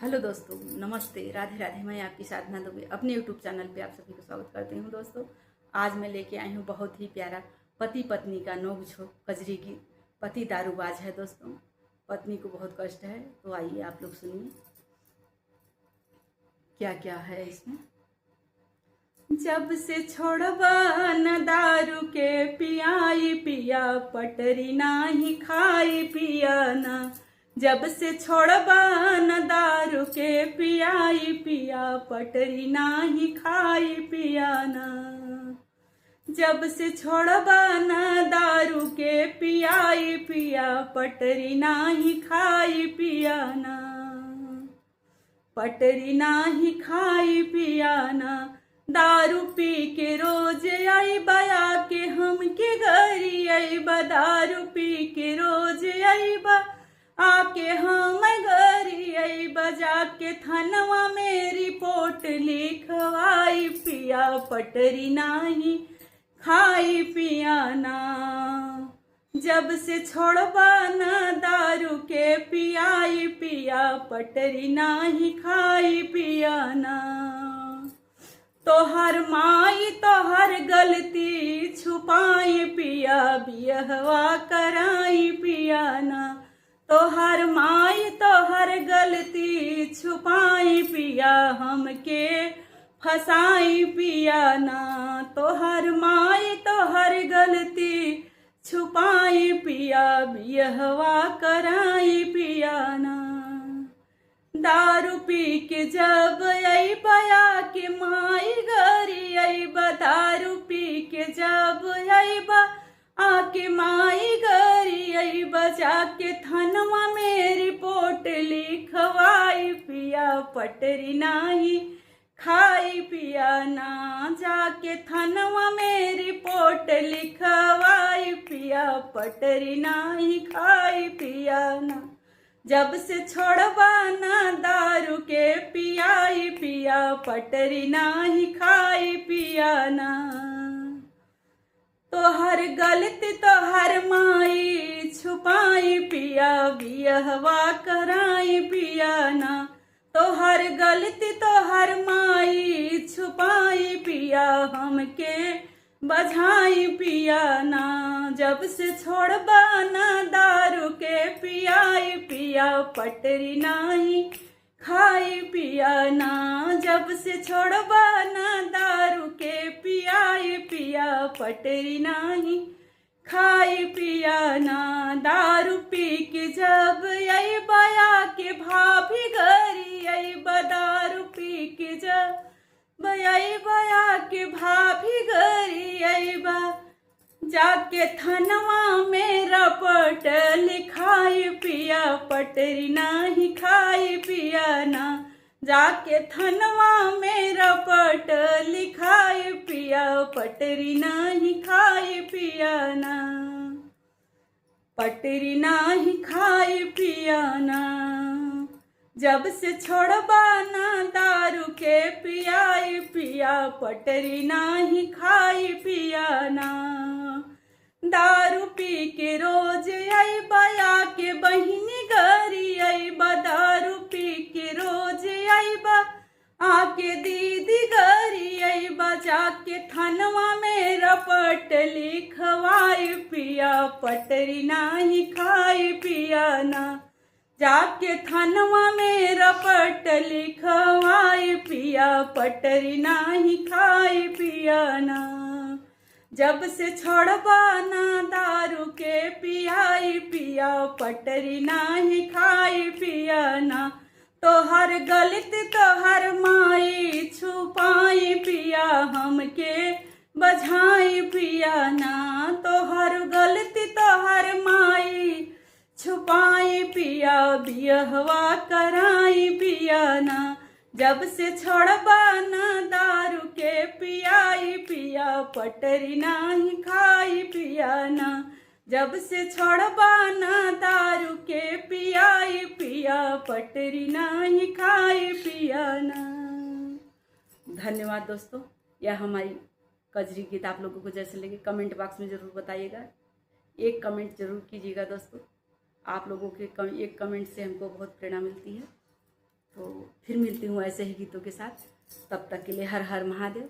Hello दोस्तों, नमस्ते, राधे राधे। मैं आपकी साधना दुबे अपने यूट्यूब चैनल पे आप सभी को स्वागत करती हूँ। दोस्तों, आज मैं लेके आई हूँ बहुत ही प्यारा पति पत्नी का नोक झोंक कजरी की। पति दारूबाज है दोस्तों, पत्नी को बहुत कष्ट है। तो आइए आप लोग सुनिए क्या क्या है इसमें। जब से छोड़बा न दारू के पियाई पिया, पटरी नाही खाई पिया ना। जब से छोड़बा न दारू के पियाई पिया, पटरी नाही खाई पिया ना। जब से छोड़बा न दारू के पियाई पिया, पटरी नाही खाई पिया ना। पटरी नाही खाई पिया ना। दारू पी के रोज आई बया के हम के घरी आई बा। दारू पी के रोज आई बा आके हम घरी आई बजा के थनवा मेरी पोट लिखवाई पिया, पटरी नाही खाई पिया ना। जब से छोड़बा न दारू के पियाई पिया, पटरी नाही खाई पिया ना। तोहर माई तोहर गलती छुपाई पिया, बियहवा कराई पिया ना। तोहर माई तोहर गलती छुपाई पिया, हमके फसाई पिया ना। तोहर माई तोहर गलती छुपाई पिया, बियहवा कराई पिया ना। दारू पी के जब आई बया के माई घरी आई बा। दारू पी के जब आई बा आके माई घरी आई बजा के थनवा मेरी पोट लिखवाई पिया, पटरी नाही खाई पिया ना। जाके थनवा मेरी पोट लिखवाई पिया, पटरी नाही खाई पिया ना। जब से छोड़बा ना दारू के पियाई पिया, पटरी नाही खाई पिया ना। तोहर गलती तोहर माई छुपाई पिया, बियहवा कराई पिया ना। तोहर गलती तोहर माई छुपाई पिया, हमके बझाई पिया ना। जब से छोड़बा ना दारू के पियाई पिया, पटरी नाही खाई पिया ना। जब से छोड़बा ना दारू के पियाई पिया, पटरी नाही खाई पिया ना। दारू पी के जब आई बया के भाभी घरी आई बा। दारू पी के जब बयाई बया के भाभी घरी आई बा। जाके थनवा मेरा पट लिखाई पिया, पटरी नाही खाई पिया ना। जाके थनवा मेरा पट लिखाई पिया, पटरी नाही खाई पिया ना। पटरी नाही खाई पिया ना। जब से छोड़बा ना दारू के पियाई पिया, पटरी नाही खाई पिया ना। दारू पी के रोज आई बया के बहिनी घरी आई बा। दारू पी के रोज आई बा आके दीदी घरी आई बा। जाके थनवा मेरा पट लिखवाई पिया, पटरी नाही खाई पिया ना। जाके थनवा मेरा पट लिखवाई पिया, पटरी नाही खाई पिया ना। जब से छोड़बा ना दारू के पियाई पिया, पटरी नाही खाई पिया ना। तोहर गलती तोहर माई छुपाई पिया, हमके बझाई पिया ना। तोहर गलती तोहर माई छुपाई पिया, बियहवा कराई पिया ना। जब से छोड़बा ना दारू के पियाई पिया, पटरी नाही खाई पिया ना। जब से छोड़बा ना दारू के पियाई पिया, पटरी नाही खाई पिया ना। धन्यवाद दोस्तों। यह हमारी कजरी गीत आप लोगों को जैसे लगे कमेंट बॉक्स में ज़रूर बताइएगा। एक कमेंट जरूर कीजिएगा दोस्तों। आप लोगों के एक कमेंट से हमको बहुत प्रेरणा मिलती है। तो फिर मिलती हूँ ऐसे ही गीतों के साथ। तब तक के लिए हर हर महादेव।